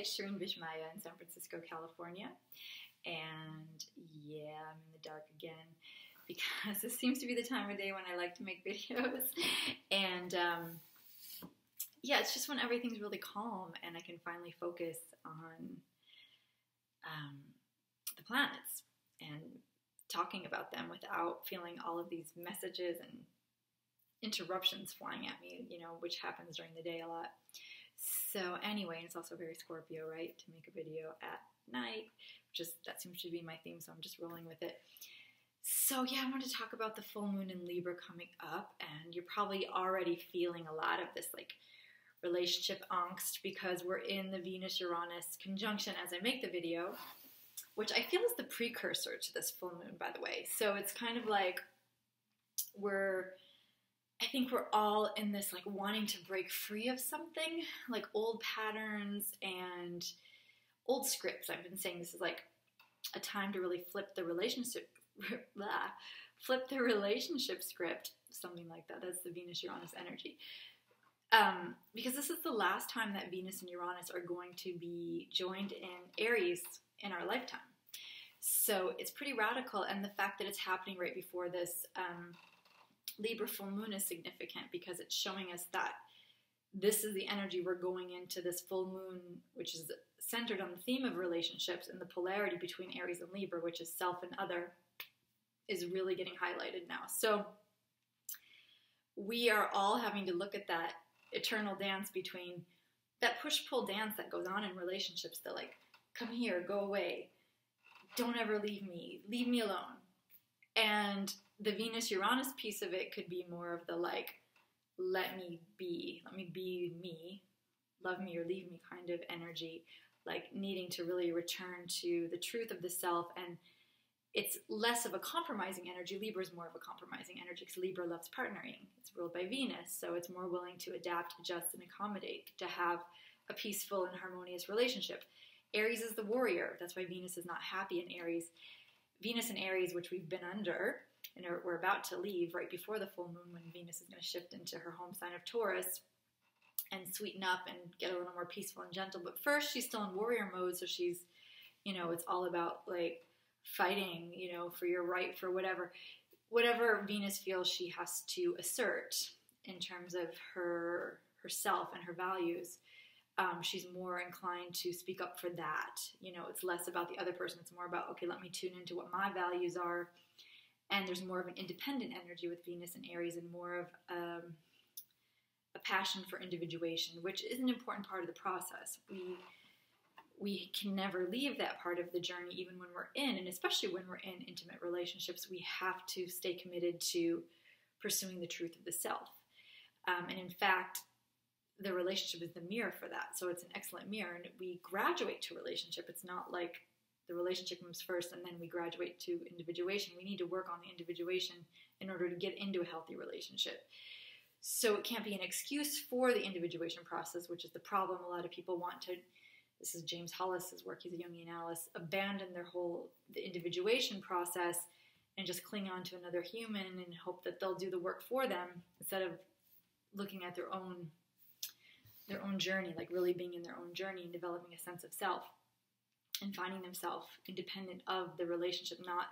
it's Shireen Vishmaya in San Francisco, California. And yeah, I'm in the dark again because this seems to be the time of day when I like to make videos. And yeah, it's just when everything's really calm and I can finally focus on the planets and talking about them without feeling all of these messages and interruptions flying at me, you know, which happens during the day a lot. So anyway, and it's also very Scorpio, right, to make a video at night, that seems to be my theme, so I'm just rolling with it. So yeah, I want to talk about the full moon in Libra coming up, and you're probably already feeling a lot of this like relationship angst because we're in the Venus-Uranus conjunction as I make the video, which I feel is the precursor to this full moon, by the way. So it's kind of like I think we're all in this like wanting to break free of something, like old patterns and old scripts. I've been saying this is like a time to really flip the relationship script, something like that. That's the Venus-Uranus energy. Because this is the last time that Venus and Uranus are going to be joined in Aries in our lifetime. So it's pretty radical, and the fact that it's happening right before this Libra full moon is significant because it's showing us that this is the energy we're going into this full moon, which is centered on the theme of relationships, and the polarity between Aries and Libra, which is self and other, is really getting highlighted now. So we are all having to look at that eternal dance between that push-pull dance that goes on in relationships, that like, come here, go away, don't ever leave me alone. And the Venus-Uranus piece of it could be more of the like, let me be me, love me or leave me kind of energy, like needing to really return to the truth of the self. And it's less of a compromising energy. Libra is more of a compromising energy because Libra loves partnering. It's ruled by Venus, so it's more willing to adapt, adjust, and accommodate to have a peaceful and harmonious relationship. Aries is the warrior. That's why Venus is not happy in Aries. Venus in Aries, which we've been under, and we're about to leave right before the full moon when Venus is going to shift into her home sign of Taurus and sweeten up and get a little more peaceful and gentle. But first, she's still in warrior mode, so she's, you know, it's all about like fighting, you know, for your right, for whatever Venus feels she has to assert in terms of herself and her values. She's more inclined to speak up for that. You know, it's less about the other person. It's more about, okay, let me tune into what my values are. And there's more of an independent energy with Venus and Aries, and more of a passion for individuation, which is an important part of the process. We can never leave that part of the journey, even when we're in, and especially when we're in intimate relationships, we have to stay committed to pursuing the truth of the self. And in fact, the relationship is the mirror for that. So it's an excellent mirror, and we graduate to relationship. It's not like the relationship comes first and then we graduate to individuation. We need to work on the individuation in order to get into a healthy relationship. So it can't be an excuse for the individuation process, which is the problem. A lot of people want to, this is James Hollis's work, he's a Jungian analyst, abandon the individuation process and just cling on to another human and hope that they'll do the work for them, instead of looking at their own journey, like really being in their own journey and developing a sense of self and finding themselves independent of the relationship, not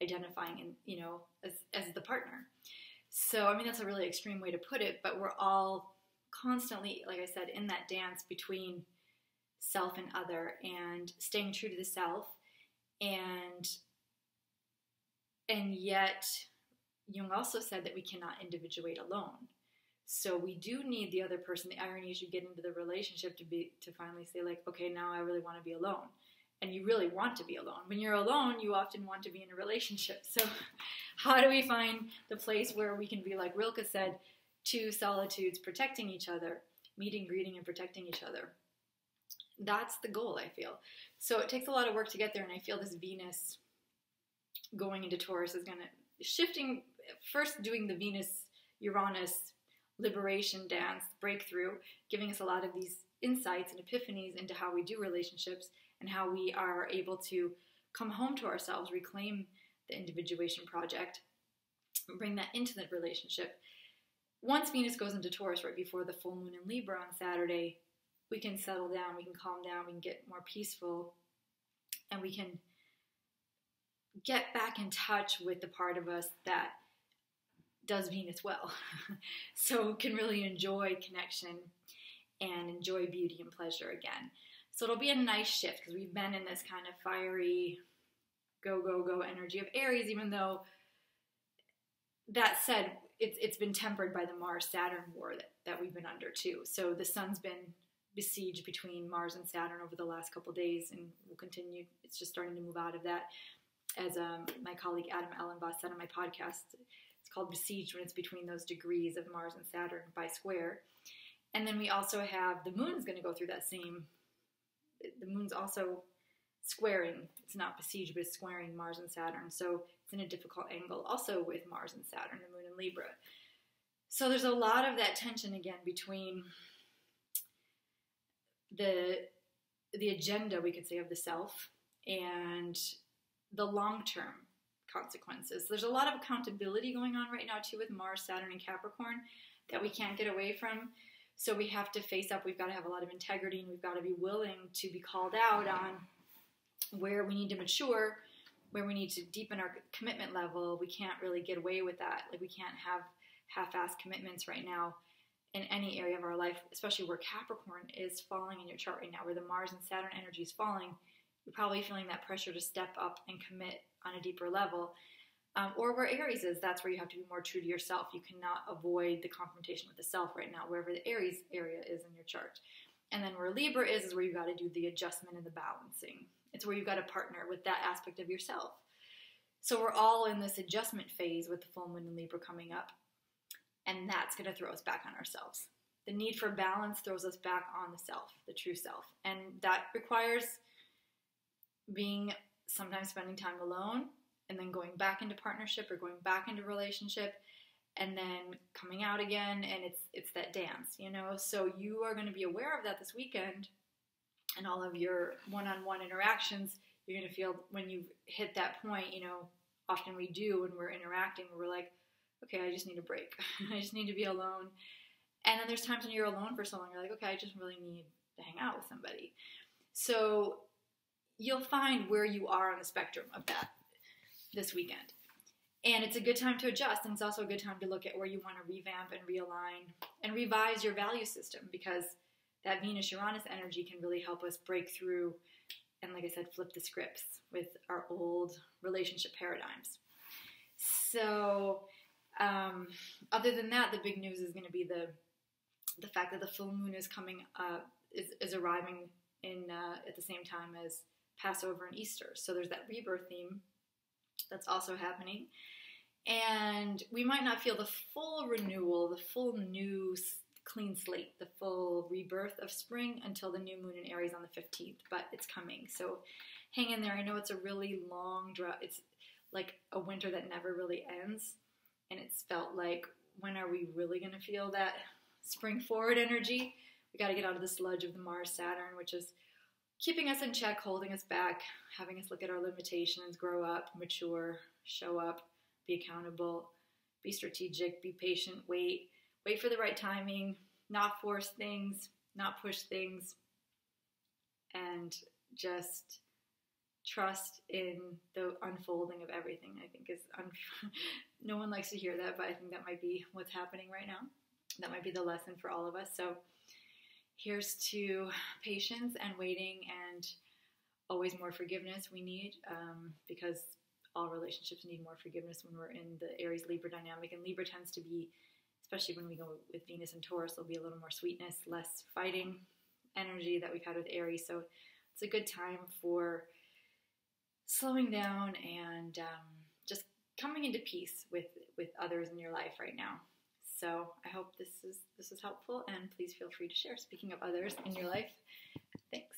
identifying in, you know, as the partner. So, I mean, that's a really extreme way to put it, but we're all constantly, like I said, in that dance between self and other, and staying true to the self, and yet Jung also said that we cannot individuate alone. So we do need the other person. The irony is you get into the relationship to finally say like, okay, now I really want to be alone. And you really want to be alone. When you're alone, you often want to be in a relationship. So how do we find the place where we can be, like Rilke said, two solitudes protecting each other, meeting, greeting, and protecting each other? That's the goal, I feel. So it takes a lot of work to get there, and I feel this Venus going into Taurus is going to, shifting, first doing the Venus-Uranus liberation dance, breakthrough, giving us a lot of these insights and epiphanies into how we do relationships and how we are able to come home to ourselves, reclaim the individuation project, and bring that into the relationship. Once Venus goes into Taurus right before the full moon in Libra on Saturday, we can settle down, we can calm down, we can get more peaceful, and we can get back in touch with the part of us that does Venus well. So can really enjoy connection and enjoy beauty and pleasure again. So it'll be a nice shift because we've been in this kind of fiery, go, go, go energy of Aries, even though that said, it's been tempered by the Mars-Saturn war that we've been under too. So the sun's been besieged between Mars and Saturn over the last couple of days, and will continue. It's just starting to move out of that. As my colleague Adam Ellenboss said on my podcast, it's called besieged when it's between those degrees of Mars and Saturn by square. And then we also have the moon's going to go through that same, the moon's also squaring, it's not besieged, but it's squaring Mars and Saturn. So it's in a difficult angle also with Mars and Saturn, the moon in Libra. So there's a lot of that tension again between the agenda, we could say, of the self and the long-term consequences. There's a lot of accountability going on right now too with Mars, Saturn, and Capricorn that we can't get away from. So we have to face up. We've got to have a lot of integrity, and we've got to be willing to be called out on where we need to mature, where we need to deepen our commitment level. We can't really get away with that. Like, we can't have half-assed commitments right now in any area of our life, especially where Capricorn is falling in your chart right now, where the Mars and Saturn energy is falling. You're probably feeling that pressure to step up and commit on a deeper level. Or where Aries is, that's where you have to be more true to yourself. You cannot avoid the confrontation with the self right now, wherever the Aries area is in your chart. And then where Libra is where you've got to do the adjustment and the balancing. It's where you've got to partner with that aspect of yourself. So we're all in this adjustment phase with the full moon in Libra coming up. And that's going to throw us back on ourselves. The need for balance throws us back on the self, the true self. And that requires sometimes spending time alone, and then going back into partnership or going back into relationship, and then coming out again, and it's that dance, you know? So you are going to be aware of that this weekend, and all of your one-on-one interactions, you're going to feel when you hit that point, you know, often we do when we're interacting, we're like, okay, I just need a break. I just need to be alone. And then there's times when you're alone for so long, you're like, okay, I just really need to hang out with somebody. So you'll find where you are on the spectrum of that this weekend. And it's a good time to adjust, and it's also a good time to look at where you want to revamp and realign and revise your value system, because that Venus-Uranus energy can really help us break through and, like I said, flip the scripts with our old relationship paradigms. So other than that, the big news is going to be the fact that the full moon is coming is arriving in at the same time as Passover and Easter. So there's that rebirth theme that's also happening. And we might not feel the full renewal, the full new clean slate, the full rebirth of spring until the new moon in Aries on the 15th, but it's coming. So hang in there. I know it's a really long drought. It's like a winter that never really ends. And it's felt like, when are we really going to feel that spring forward energy? We got to get out of the sludge of the Mars-Saturn, which is keeping us in check, holding us back, having us look at our limitations, grow up, mature, show up, be accountable, be strategic, be patient, wait for the right timing, not force things, not push things, and just trust in the unfolding of everything. I think no one likes to hear that, but I think that might be what's happening right now. That might be the lesson for all of us. So here's to patience and waiting, and always more forgiveness we need, because all relationships need more forgiveness when we're in the Aries-Libra dynamic. And Libra tends to be, especially when we go with Venus and Taurus, there'll be a little more sweetness, less fighting energy that we've had with Aries. So it's a good time for slowing down and just coming into peace with others in your life right now. So I hope this is helpful, and please feel free to share. Speaking of others in your life, thanks.